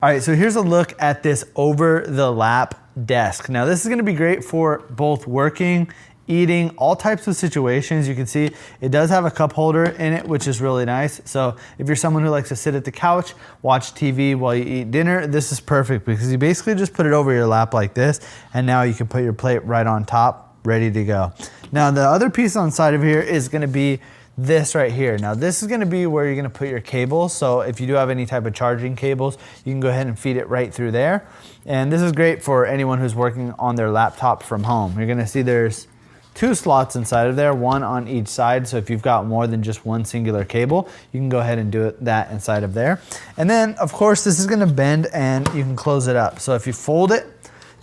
All right, so here's a look at this over the lap desk. Now this is gonna be great for both working, eating, all types of situations. You can see it does have a cup holder in it, which is really nice. So if you're someone who likes to sit at the couch, watch TV while you eat dinner, this is perfect because you basically just put it over your lap like this, and now you can put your plate right on top, ready to go. Now the other piece on the side of here is gonna be this right here. Now this is gonna be where you're gonna put your cables. So if you do have any type of charging cables, you can go ahead and feed it right through there. And this is great for anyone who's working on their laptop from home. You're gonna see there's 2 slots inside of there, 1 on each side. So if you've got more than just one singular cable, you can go ahead and do that inside of there. And then of course this is gonna bend and you can close it up. So if you fold it,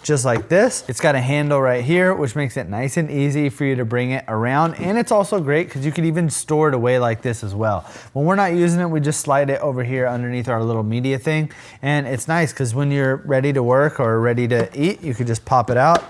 just like this. It's got a handle right here, which makes it nice and easy for you to bring it around. And it's also great because you could even store it away like this as well. When we're not using it, we just slide it over here underneath our little media thing. And it's nice because when you're ready to work or ready to eat, you could just pop it out,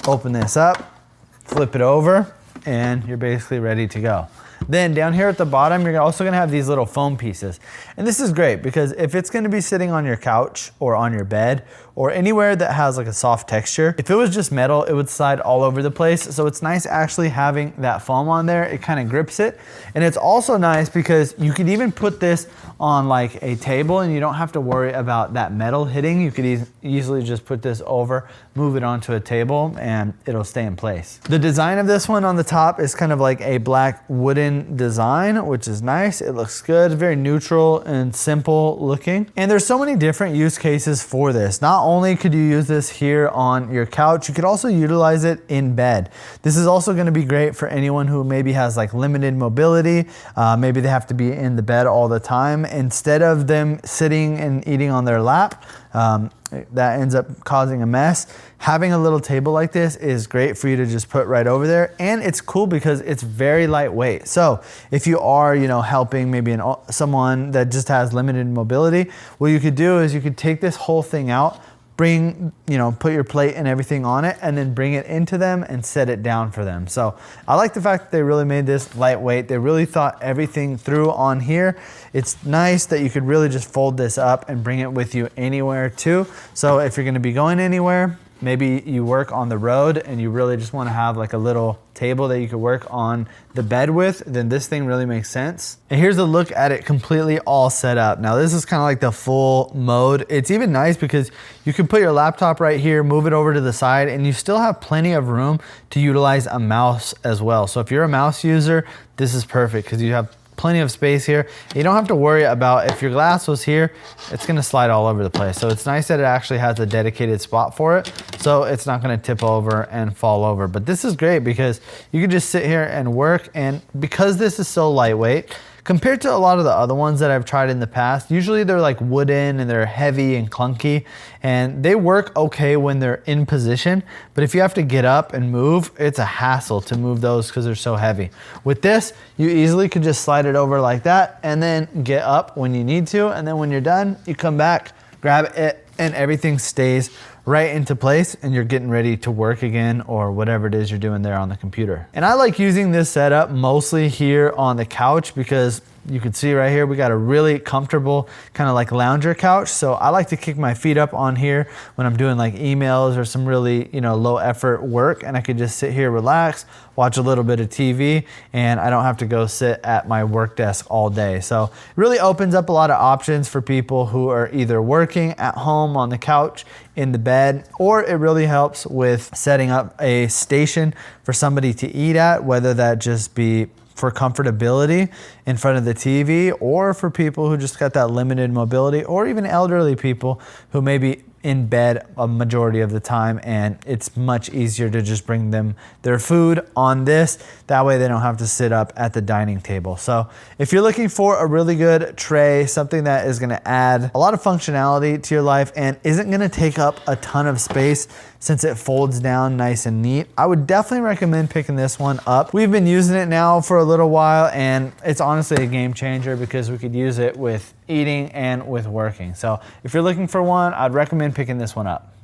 open this up, flip it over, and you're basically ready to go. Then down here at the bottom, you're also gonna have these little foam pieces. And this is great because if it's gonna be sitting on your couch or on your bed or anywhere that has like a soft texture, if it was just metal, it would slide all over the place. So it's nice actually having that foam on there. It kind of grips it. And it's also nice because you could even put this on like a table and you don't have to worry about that metal hitting. You could easily just put this over, move it onto a table, and it'll stay in place. The design of this one on the top is kind of like a black wooden design, which is nice. It looks good, very neutral and simple looking. And there's so many different use cases for this. Not only could you use this here on your couch, you could also utilize it in bed. This is also gonna be great for anyone who maybe has like limited mobility. Maybe they have to be in the bed all the time. Instead of them sitting and eating on their lap, that ends up causing a mess. Having a little table like this is great for you to just put right over there. And it's cool because it's very lightweight. So if you are, helping maybe someone that just has limited mobility, what you could do is you could take this whole thing out, put your plate and everything on it, and then bring it into them and set it down for them. So I like the fact that they really made this lightweight. They really thought everything through on here. It's nice that you could really just fold this up and bring it with you anywhere too. So if you're gonna be going anywhere, maybe you work on the road and you really just want to have like a little table that you could work on the bed with, then this thing really makes sense. And here's a look at it completely all set up. Now this is kind of like the full mode. It's even nice because you can put your laptop right here, move it over to the side, and you still have plenty of room to utilize a mouse as well. So if you're a mouse user, this is perfect because you have plenty of space here. You don't have to worry about if your glass was here, it's gonna slide all over the place. So it's nice that it actually has a dedicated spot for it, so it's not gonna tip over and fall over. But this is great because you can just sit here and work, and because this is so lightweight, compared to a lot of the other ones that I've tried in the past, usually they're like wooden and they're heavy and clunky, and they work okay when they're in position, but if you have to get up and move, it's a hassle to move those because they're so heavy. With this, you easily could just slide it over like that and then get up when you need to, and then when you're done, you come back, grab it, and everything stays right into place and you're getting ready to work again or whatever it is you're doing there on the computer. And I like using this setup mostly here on the couch because you can see right here, we got a really comfortable kind of like lounger couch. So I like to kick my feet up on here when I'm doing like emails or some really, low effort work, and I could just sit here, relax, watch a little bit of TV, and I don't have to go sit at my work desk all day. So it really opens up a lot of options for people who are either working at home on the couch, in the bed, or it really helps with setting up a station for somebody to eat at, whether that just be for comfortability in front of the TV, or for people who just got that limited mobility, or even elderly people who may be in bed a majority of the time, and it's much easier to just bring them their food on this. That way they don't have to sit up at the dining table. So if you're looking for a really good tray, something that is gonna add a lot of functionality to your life and isn't gonna take up a ton of space since it folds down nice and neat, I would definitely recommend picking this one up. We've been using it now for a little while, and it's honestly a game changer because we could use it with eating and with working. So if you're looking for one, I'd recommend picking this one up.